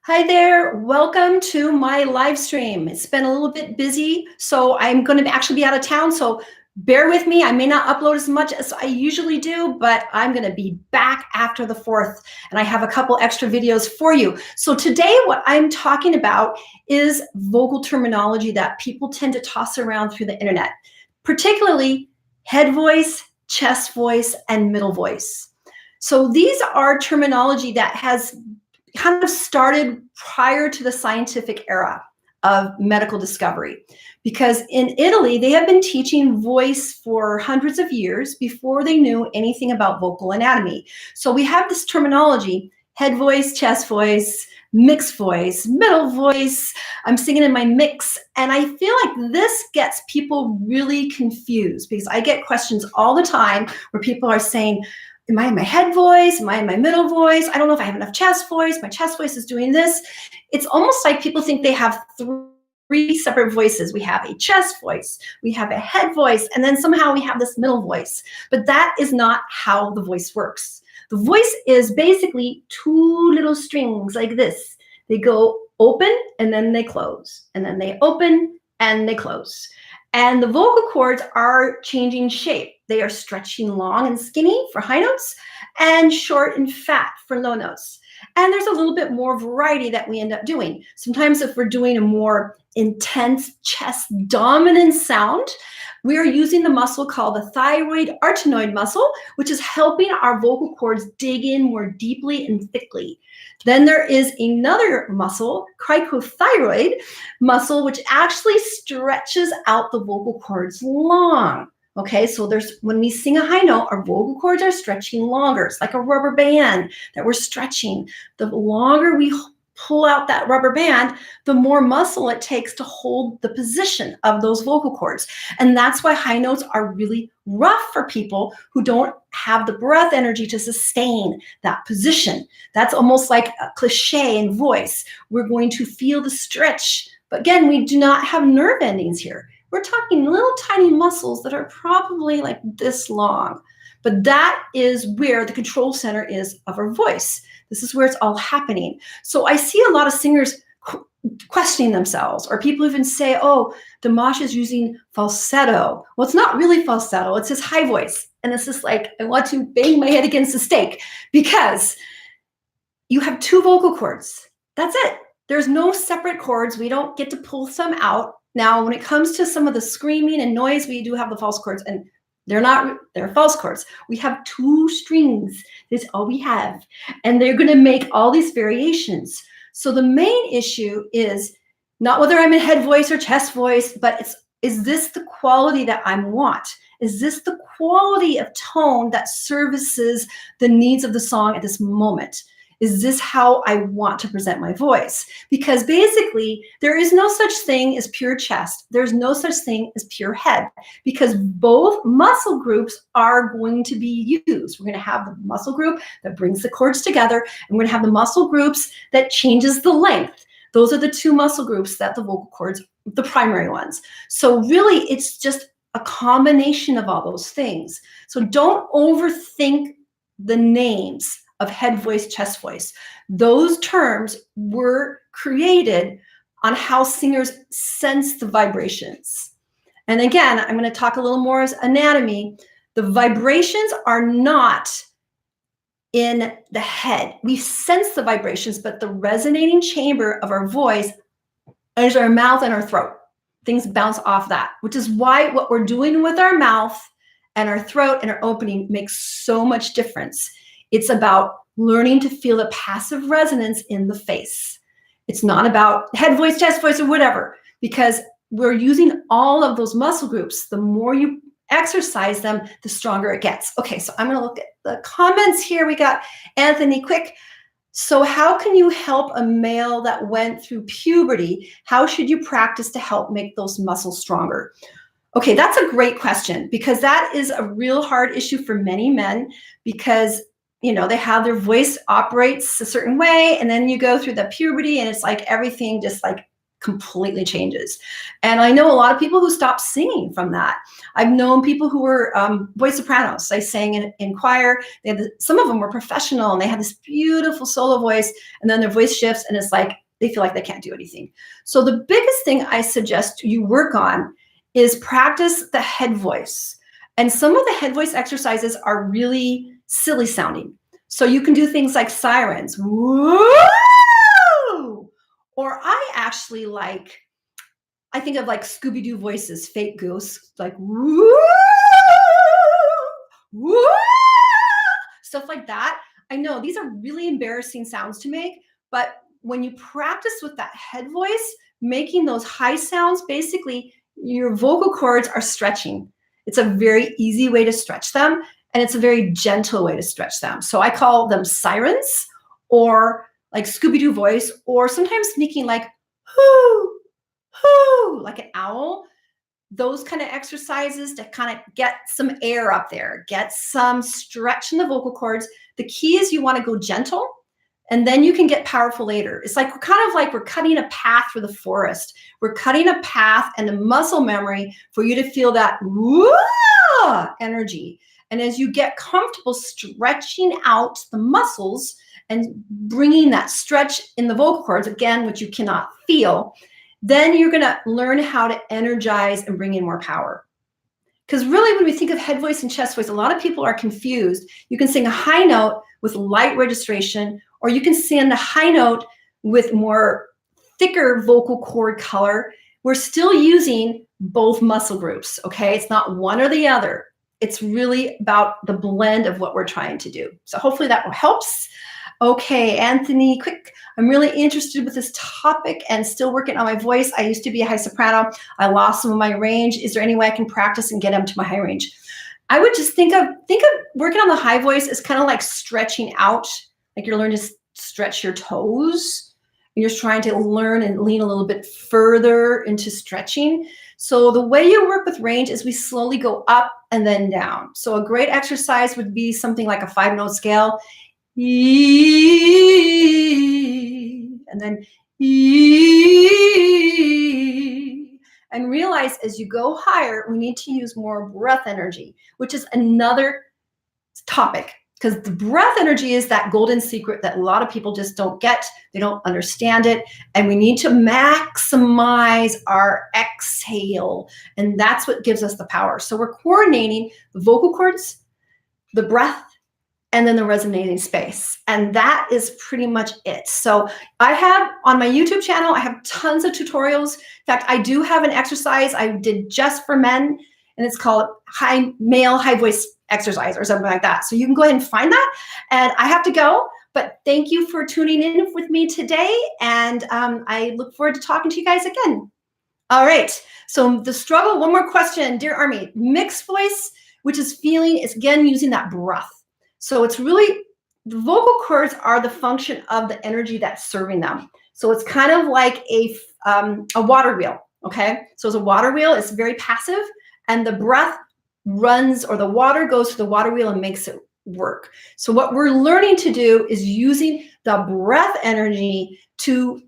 Hi there, welcome to my live stream. It's been a little bit busy, so I'm going to actually be out of town, so bear with me. I may not upload as much as I usually do, but I'm going to be back after the 4th, and I have a couple extra videos for you. So today what I'm talking about is vocal terminology that people tend to toss around through the internet, particularly head voice, chest voice, and middle voice. So these are terminology that has kind of started prior to the scientific era of medical discovery, because in Italy they have been teaching voice for hundreds of years before they knew anything about vocal anatomy. So we have this terminology: head voice, chest voice, mixed voice, middle voice. I'm singing in my mix, and I feel like this gets people really confused because I get questions all the time where people are saying, am I in my head voice? Am I in my middle voice? I don't know if I have enough chest voice. My chest voice is doing this. It's almost like people think they have three separate voices. We have a chest voice, we have a head voice, and then somehow we have this middle voice. But that is not how the voice works. The voice is basically two little strings like this. They go open and then they close, and then they open and they close. And the vocal cords are changing shape. They are stretching long and skinny for high notes and short and fat for low notes. And there's a little bit more variety that we end up doing. Sometimes if we're doing a more intense chest dominant sound, we are using the muscle called the thyroid arytenoid muscle, which is helping our vocal cords dig in more deeply and thickly. Then there is another muscle, cricothyroid muscle, which actually stretches out the vocal cords long. Okay, so when we sing a high note, our vocal cords are stretching longer. It's like a rubber band that we're stretching. The longer we pull out that rubber band, the more muscle it takes to hold the position of those vocal cords. And that's why high notes are really rough for people who don't have the breath energy to sustain that position. That's almost like a cliche in voice. We're going to feel the stretch. But again, we do not have nerve endings here. We're talking little tiny muscles that are probably like this long. But that is where the control center is of our voice. This is where it's all happening. So I see a lot of singers questioning themselves, or people even say, oh, Dimash is using falsetto. Well, it's not really falsetto. It's his high voice. And it's just like, I want to bang my head against the stake, because you have two vocal cords. That's it. There's no separate cords. We don't get to pull some out. Now, when it comes to some of the screaming and noise, we do have the false cords, and they're false cords. We have two strings. That's all we have. And they're going to make all these variations. So the main issue is not whether I'm in head voice or chest voice, but is this the quality that I want? Is this the quality of tone that services the needs of the song at this moment? Is this how I want to present my voice? Because basically, there is no such thing as pure chest. There's no such thing as pure head, because both muscle groups are going to be used. We're going to have the muscle group that brings the cords together, and we're going to have the muscle groups that changes the length. Those are the two muscle groups that the vocal cords, the primary ones. So really, it's just a combination of all those things. So don't overthink the names of head voice, chest voice. Those terms were created on how singers sense the vibrations. And again, I'm going to talk a little more as anatomy. The vibrations are not in the head. We sense the vibrations, but the resonating chamber of our voice is our mouth and our throat. Things bounce off that, which is why what we're doing with our mouth and our throat and our opening makes so much difference. It's about learning to feel the passive resonance in the face. It's not about head voice, chest voice, or whatever, because we're using all of those muscle groups. The more you exercise them, the stronger it gets. Okay, so I'm going to look at the comments here. We got Anthony Quick. So how can you help a male that went through puberty? How should you practice to help make those muscles stronger? Okay, that's a great question, because that is a real hard issue for many men, because they have their voice operates a certain way, and then you go through the puberty and it's like everything just like completely changes. And I know a lot of people who stopped singing from that. I've known people who were voice sopranos. They sang in choir. Some of them were professional and they had this beautiful solo voice, and then their voice shifts and it's like they feel like they can't do anything. So the biggest thing I suggest you work on is practice the head voice. And some of the head voice exercises are really silly sounding. So you can do things like sirens. Woo! Or I think of like Scooby-Doo voices, fake ghosts, like woo, woo, stuff like that. I know these are really embarrassing sounds to make, but when you practice with that head voice, making those high sounds, basically your vocal cords are stretching. It's a very easy way to stretch them, and it's a very gentle way to stretch them. So I call them sirens, or like Scooby-Doo voice, or sometimes making like whoo, whoo, like an owl. Those kind of exercises to kind of get some air up there, get some stretch in the vocal cords. The key is you want to go gentle, and then you can get powerful later. It's like we're cutting a path through the forest. We're cutting a path and a muscle memory for you to feel that woo energy. And as you get comfortable stretching out the muscles and bringing that stretch in the vocal cords, again, which you cannot feel, then you're going to learn how to energize and bring in more power. Because really, when we think of head voice and chest voice, a lot of people are confused. You can sing a high note with light registration, or you can sing a high note with more thicker vocal cord color. We're still using both muscle groups, okay? It's not one or the other. It's really about the blend of what we're trying to do. So hopefully that helps. Okay, Anthony, quick. I'm really interested with this topic and still working on my voice. I used to be a high soprano. I lost some of my range. Is there any way I can practice and get them to my high range? I would just think of working on the high voice as kind of like stretching out, like you're learning to stretch your toes. And you're trying to learn and lean a little bit further into stretching. So the way you work with range is we slowly go up and then down. So a great exercise would be something like a 5-note scale. E, and then E, and realize as you go higher, we need to use more breath energy, which is another topic, because the breath energy is that golden secret that a lot of people just don't get. They don't understand it, and we need to maximize our exhale, and that's what gives us the power. So we're coordinating the vocal cords, the breath, and then the resonating space. And that is pretty much it. So I have on my YouTube channel, I have tons of tutorials. In fact, I do have an exercise I did just for men, and it's called male high voice exercise or something like that. So you can go ahead and find that. And I have to go, but thank you for tuning in with me today. And I look forward to talking to you guys again. All right. So the struggle, one more question, dear Army. Mixed voice, which is feeling, is again using that breath. So it's really, the vocal cords are the function of the energy that's serving them. So it's kind of like a water wheel, okay? So as a water wheel, it's very passive, and the breath runs, or the water goes to the water wheel and makes it work. So what we're learning to do is using the breath energy to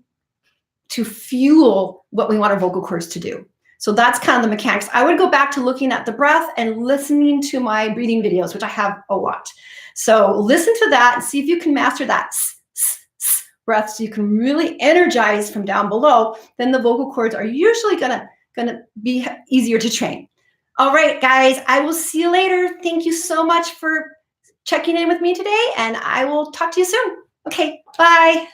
fuel what we want our vocal cords to do. So that's kind of the mechanics. I would go back to looking at the breath and listening to my breathing videos, which I have a lot. So listen to that and see if you can master that breath so you can really energize from down below. Then the vocal cords are usually gonna be easier to train. All right, guys, I will see you later. Thank you so much for checking in with me today, and I will talk to you soon. Okay, bye.